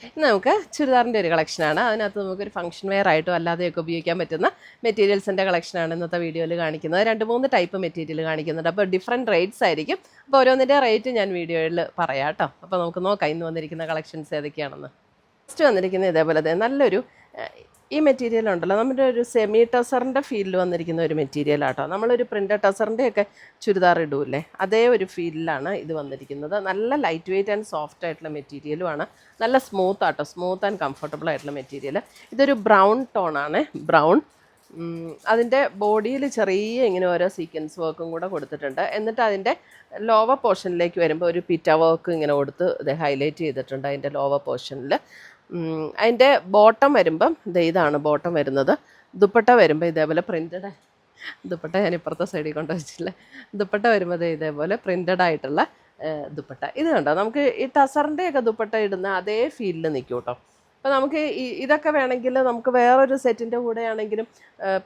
ഇന്ന് നമുക്ക് ചുരിദാറിൻ്റെ ഒരു കളക്ഷനാണ്. അതിനകത്ത് നമുക്കൊരു ഫംഗ്ഷൻ വെയർ ആയിട്ടും അല്ലാതെയൊക്കെ ഉപയോഗിക്കാൻ പറ്റുന്ന മെറ്റീരിയൽസിൻ്റെ കളക്ഷനാണ് ഇന്നത്തെ വീഡിയോയിൽ കാണിക്കുന്നത്. 2-3 ടൈപ്പ് മെറ്റീരിയൽ കാണിക്കുന്നുണ്ട്. അപ്പോൾ ഡിഫറെൻറ്റ് റേറ്റ്സ് ആയിരിക്കും. അപ്പോൾ ഓരോന്നിൻ്റെ റേറ്റ് ഞാൻ വീഡിയോയിൽ പറയാം കേട്ടോ. അപ്പോൾ നമുക്ക് നോക്കാം ഇന്ന് വന്നിരിക്കുന്ന കളക്ഷൻസ് ഏതൊക്കെയാണെന്ന്. ഫസ്റ്റ് വന്നിരിക്കുന്നത് ഇതേപോലെ തന്നെ നല്ലൊരു ഈ മെറ്റീരിയൽ ഉണ്ടല്ലോ, നമ്മുടെ ഒരു സെമി ടസറിൻ്റെ ഫീൽഡിൽ വന്നിരിക്കുന്ന ഒരു മെറ്റീരിയലാട്ടോ. നമ്മളൊരു പ്രിൻ്റഡ് ടസറിൻ്റെയൊക്കെ ചുരിദാർ ഇടൂല്ലേ, അതേ ഒരു ഫീൽഡിലാണ് ഇത് വന്നിരിക്കുന്നത്. നല്ല ലൈറ്റ് വെയ്റ്റ് ആൻഡ് സോഫ്റ്റ് ആയിട്ടുള്ള മെറ്റീരിയലുമാണ്. നല്ല സ്മൂത്ത് ആട്ടോ, സ്മൂത്ത് ആൻഡ് കംഫർട്ടബിൾ ആയിട്ടുള്ള മെറ്റീരിയൽ. ഇതൊരു ബ്രൗൺ ടോണാണ്, ബ്രൗൺ. അതിൻ്റെ ബോഡിയിൽ ചെറിയ ഇങ്ങനെ ഓരോ സീക്വൻസ് വർക്കും കൂടെ കൊടുത്തിട്ടുണ്ട്. എന്നിട്ട് അതിൻ്റെ ലോവർ പോർഷനിലേക്ക് വരുമ്പോൾ ഒരു പിറ്റ വർക്ക് ഇങ്ങനെ കൊടുത്ത് ഇത് ഹൈലൈറ്റ് ചെയ്തിട്ടുണ്ട് അതിൻ്റെ ലോവർ പോർഷനിൽ. അതിൻ്റെ ബോട്ടം വരുമ്പം ഇതാണ് ബോട്ടം വരുന്നത്. ദുപ്പട്ട വരുമ്പോൾ ഇതേപോലെ പ്രിൻറ്റഡ്, ദുപ്പട്ട ഞാൻ ഇപ്പുറത്തെ സൈഡിൽ കൊണ്ട് വെച്ചില്ല. ദുപ്പട്ട വരുമ്പോൾ ഇതേപോലെ പ്രിൻറ്റഡ് ആയിട്ടുള്ള ദുപ്പട്ട. ഇത് കണ്ടോ, നമുക്ക് ഈ ടസറിൻ്റെയൊക്കെ ദുപ്പട്ട ഇടുന്ന അതേ ഫീലിൽ നിൽക്കും കേട്ടോ. അപ്പോൾ നമുക്ക് ഇതൊക്കെ വേണമെങ്കിൽ നമുക്ക് വേറൊരു സെറ്റിൻ്റെ കൂടെ ആണെങ്കിലും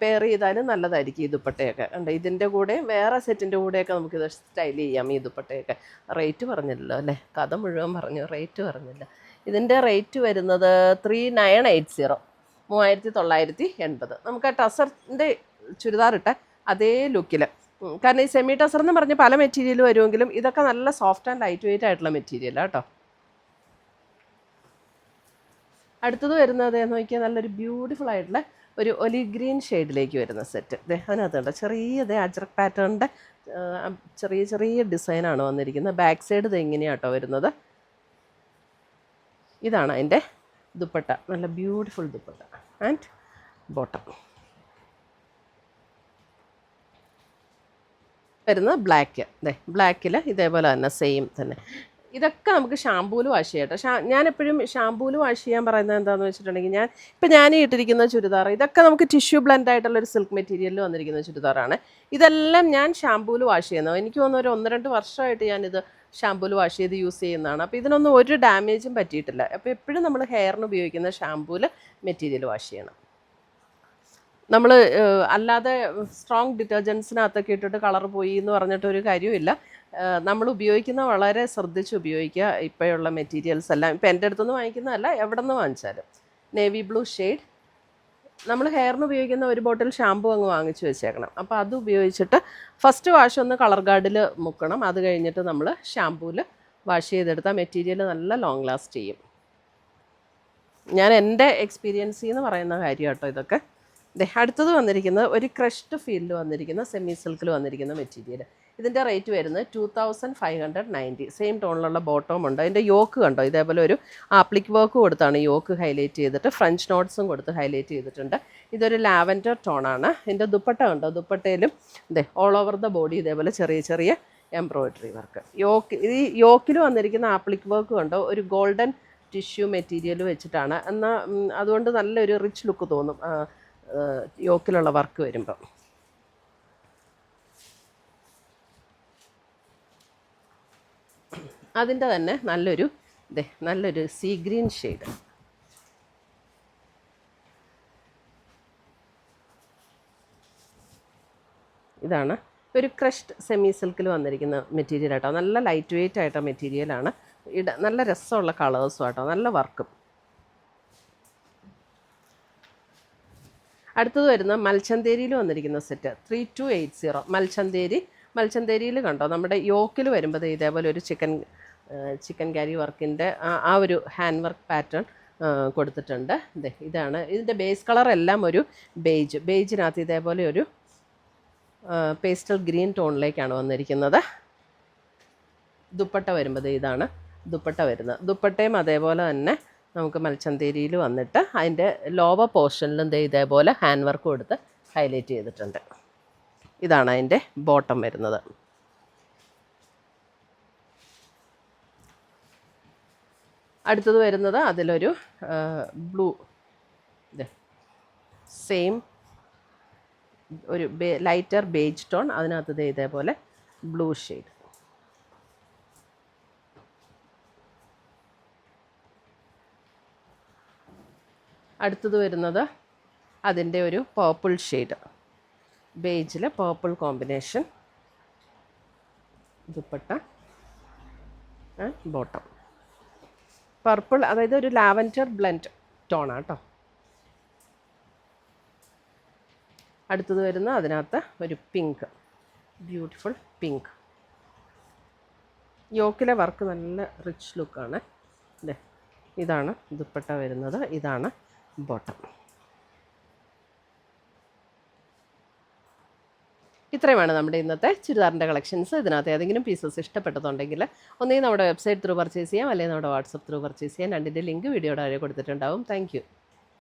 പെയർ ചെയ്താലും നല്ലതായിരിക്കും ഈ ദുപ്പട്ടയൊക്കെ. ഉണ്ട്, ഇതിൻ്റെ കൂടെയും വേറെ സെറ്റിൻ്റെ കൂടെയൊക്കെ നമുക്കിത് സ്റ്റൈൽ ചെയ്യാം ഈ ദുപ്പട്ടയൊക്കെ. റേറ്റ് പറഞ്ഞില്ലല്ലോ അല്ലേ, കഥ മുഴുവൻ പറഞ്ഞു, റേറ്റ് പറഞ്ഞില്ല. ഇതിൻ്റെ റേറ്റ് വരുന്നത് 3980, 3980. നമുക്ക് ആ ടസറിൻ്റെ ചുരിദാറിട്ട അതേ ലുക്കിൽ. കാരണം ഈ സെമി ടസർ എന്ന് പറഞ്ഞ് പല മെറ്റീരിയൽ വരുമെങ്കിലും ഇതൊക്കെ നല്ല സോഫ്റ്റ് ആൻഡ് ലൈറ്റ് വെയ്റ്റ് ആയിട്ടുള്ള മെറ്റീരിയലാണ് കേട്ടോ. അടുത്തത് വരുന്നത് നോക്കിയാൽ നല്ലൊരു ബ്യൂട്ടിഫുൾ ആയിട്ടുള്ള ഒരു ഒലി ഗ്രീൻ ഷെയ്ഡിലേക്ക് വരുന്ന സെറ്റ്. അതിനകത്തുണ്ട് ചെറിയ അജ്രക് പാറ്റേണിൻ്റെ ചെറിയ ചെറിയ ഡിസൈനാണ് വന്നിരിക്കുന്നത്. ബാക്ക് സൈഡ് ഇങ്ങനെയാണ് കേട്ടോ വരുന്നത്. ഇതാണ് അതിൻ്റെ ദുപ്പട്ട, നല്ല ബ്യൂട്ടിഫുൾ ദുപ്പട്ട ആൻഡ് ബോട്ടം. വരുന്നത് ബ്ലാക്ക്, ബ്ലാക്കിൽ ഇതേപോലെ തന്നെ സെയിം തന്നെ. ഇതൊക്കെ നമുക്ക് ഷാമ്പൂല് വാഷ് ചെയ്യാം കേട്ടോ. ഞാനെപ്പോഴും ഷാമ്പൂല് വാഷ് ചെയ്യാൻ പറയുന്നത് എന്താണെന്ന് വെച്ചിട്ടുണ്ടെങ്കിൽ, ഞാൻ ഇട്ടിരിക്കുന്ന ചുരിദാർ ഇതൊക്കെ നമുക്ക് ടിഷ്യൂ ബ്ലെൻഡ് ആയിട്ടുള്ളൊരു സിൽക്ക് മെറ്റീരിയലിൽ വന്നിരിക്കുന്ന ചുരിദാറാണ്. ഇതെല്ലാം ഞാൻ ഷാമ്പൂല് വാഷ് ചെയ്യുന്നത്. എനിക്ക് തോന്നുന്നു ഒരു 1-2 വർഷമായിട്ട് ഞാനിത് ഷാമ്പൂല് വാഷ് ചെയ്ത് യൂസ് ചെയ്യുന്നതാണ്. അപ്പോൾ ഇതിനൊന്നും ഒരു ഡാമേജും പറ്റിയിട്ടില്ല. അപ്പോൾ എപ്പോഴും നമ്മൾ ഹെയറിന് ഉപയോഗിക്കുന്ന ഷാമ്പൂല് മെറ്റീരിയൽ വാഷ് ചെയ്യണം. നമ്മൾ അല്ലാതെ സ്ട്രോങ് ഡിറ്റർജൻസിനകത്തൊക്കെ ഇട്ടിട്ട് കളർ പോയി എന്ന് പറഞ്ഞിട്ടൊരു കാര്യമില്ല. നമ്മൾ ഉപയോഗിക്കുന്ന വളരെ ശ്രദ്ധിച്ച് ഉപയോഗിക്കുക. ഇപ്പോഴുള്ള മെറ്റീരിയൽസ് എല്ലാം ഇപ്പോൾ എൻ്റെ അടുത്തുനിന്ന് വാങ്ങിക്കുന്നതല്ല, എവിടെ നിന്ന് വാങ്ങിച്ചാലും. നേവി ബ്ലൂ ഷെയ്ഡ് നമ്മൾ ഹെയറിന് ഉപയോഗിക്കുന്ന ഒരു ബോട്ടിൽ ഷാമ്പു അങ്ങ് വാങ്ങിച്ച് വെച്ചേക്കണം. അപ്പോൾ അത് ഉപയോഗിച്ചിട്ട് ഫസ്റ്റ് വാഷ് ഒന്ന് കളർ ഗാർഡിൽ മുക്കണം. അത് കഴിഞ്ഞിട്ട് നമ്മൾ ഷാമ്പൂവിൽ വാഷ് ചെയ്തെടുത്താൽ മെറ്റീരിയൽ നല്ല ലോങ് ലാസ്റ്റ് ചെയ്യും. ഞാൻ എൻ്റെ എക്സ്പീരിയൻസിൽ നിന്ന് പറയുന്ന കാര്യം കേട്ടോ ഇതൊക്കെ. അടുത്തത് വന്നിരിക്കുന്നത് ഒരു ക്രഷ്ഡ് ഫീൽഡിൽ വന്നിരിക്കുന്ന സെമി സിൽക്കിൽ വന്നിരിക്കുന്ന മെറ്റീരിയൽ. ഇതിൻ്റെ റേറ്റ് വരുന്നത് 2590. സെയിം ടോണിലുള്ള ബോട്ടവും ഉണ്ട്. അതിൻ്റെ യോക്ക് കണ്ടോ, ഇതേപോലെ ഒരു ആപ്ലിക് വർക്ക് കൊടുത്താണ് യോക്ക് ഹൈലൈറ്റ് ചെയ്തിട്ട് ഫ്രഞ്ച് നോട്ട്സും കൊടുത്ത് ഹൈലൈറ്റ് ചെയ്തിട്ടുണ്ട്. ഇതൊരു ലാവൻഡർ ടോണാണ്. ഇതിൻ്റെ ദുപ്പട്ട കണ്ടോ, ദുപ്പട്ടയിലും ഓൾ ഓവർ ദ ബോഡി ഇതേപോലെ ചെറിയ ചെറിയ എംബ്രോയിഡറി വർക്ക്. ഈ യോക്കിൽ വന്നിരിക്കുന്ന ആപ്ലിക് വർക്ക് കണ്ടോ, ഒരു ഗോൾഡൻ ടിഷ്യൂ മെറ്റീരിയൽ വെച്ചിട്ടാണ്. എന്നാൽ അതുകൊണ്ട് നല്ലൊരു റിച്ച് ലുക്ക് തോന്നും യോക്കിലുള്ള വർക്ക് വരുമ്പം. അതിൻ്റെ തന്നെ നല്ലൊരു സീ ഗ്രീൻ ഷെയ്ഡ്. ഇതാണ് ഒരു ക്രഷ്ഡ് സെമി സിൽക്കിൽ വന്നിരിക്കുന്ന മെറ്റീരിയൽ ആട്ടോ. നല്ല ലൈറ്റ് വെയ്റ്റ് ആയിട്ടോ മെറ്റീരിയലാണ്. നല്ല രസമുള്ള കളേഴ്സും ആട്ടോ, നല്ല വർക്കും. അടുത്തത് വരുന്ന മൽച്ചന്തേരിയിൽ വന്നിരിക്കുന്ന സെറ്റ് 3280. മൽച്ചന്തേരിയിൽ കണ്ടോ, നമ്മുടെ യോക്കിൽ വരുമ്പോൾ ഇതേപോലെ ഒരു ചിക്കൻ കാരി വർക്കിൻ്റെ ആ ഒരു ഹാൻഡ് വർക്ക് പാറ്റേൺ കൊടുത്തിട്ടുണ്ട്. ഇതാണ് ഇതിൻ്റെ ബേസ് കളർ എല്ലാം ഒരു ബേജിനകത്ത് ഇതേപോലെ ഒരു പേസ്റ്റൽ ഗ്രീൻ ടോണിലേക്കാണ് വന്നിരിക്കുന്നത്. ദുപ്പട്ട വരുമ്പോൾ ഇതാണ് ദുപ്പട്ട വരുന്നത്. ദുപ്പട്ടയും അതേപോലെ തന്നെ നമുക്ക് മൽച്ചന്തേരിയിൽ വന്നിട്ട് അതിൻ്റെ ലോവർ പോർഷനിലും ഇതേപോലെ ഹാൻഡ് വർക്ക് കൊടുത്ത് ഹൈലൈറ്റ് ചെയ്തിട്ടുണ്ട്. ഇതാണ് അതിൻ്റെ ബോട്ടം വരുന്നത്. അടുത്തത് വരുന്നത് അതിലൊരു ബ്ലൂ, സെയിം ഒരു ലൈറ്റർ ബേജ് ടോൺ, അതിനകത്ത് ഇതേപോലെ ബ്ലൂ ഷെയ്ഡ്. അടുത്തത് വരുന്നത് അതിൻ്റെ ഒരു പർപ്പിൾ ഷെയ്ഡ്, ബേജിൽ purple combination. Dupatta bottom. Purple, അതായത് ഒരു ലാവൻഡർ ബ്ലെൻഡ് ടോണാണ് കേട്ടോ. അടുത്തത് വരുന്ന അതിനകത്ത് ഒരു പിങ്ക്, ബ്യൂട്ടിഫുൾ പിങ്ക്. യോക്കിലെ വർക്ക് നല്ല റിച്ച് ലുക്കാണ്. അല്ലേ, ഇതാണ് ദുപ്പട്ട വരുന്നത്, ഇതാണ് ബോട്ടം. ഇത്രയുമാണ് നമ്മുടെ ഇന്നത്തെ ചുരിദാറിൻ്റെ കളക്ഷൻസ്. ഇതിനകത്ത് ഏതെങ്കിലും പീസസ് ഇഷ്ടപ്പെട്ടതുണ്ടെങ്കിൽ ഒന്നുകിൽ നമ്മുടെ വെബ്സൈറ്റ് ത്രൂ പർച്ചേസ് ചെയ്യാം, അല്ലെങ്കിൽ നമ്മുടെ വാട്സപ്പ് ത്രൂ പർച്ചേസ് ചെയ്യാം. രണ്ടിൻ്റെ ലിങ്ക് വീഡിയോയുടെ താഴെ കൊടുത്തിട്ടുണ്ടാവും. Thank U.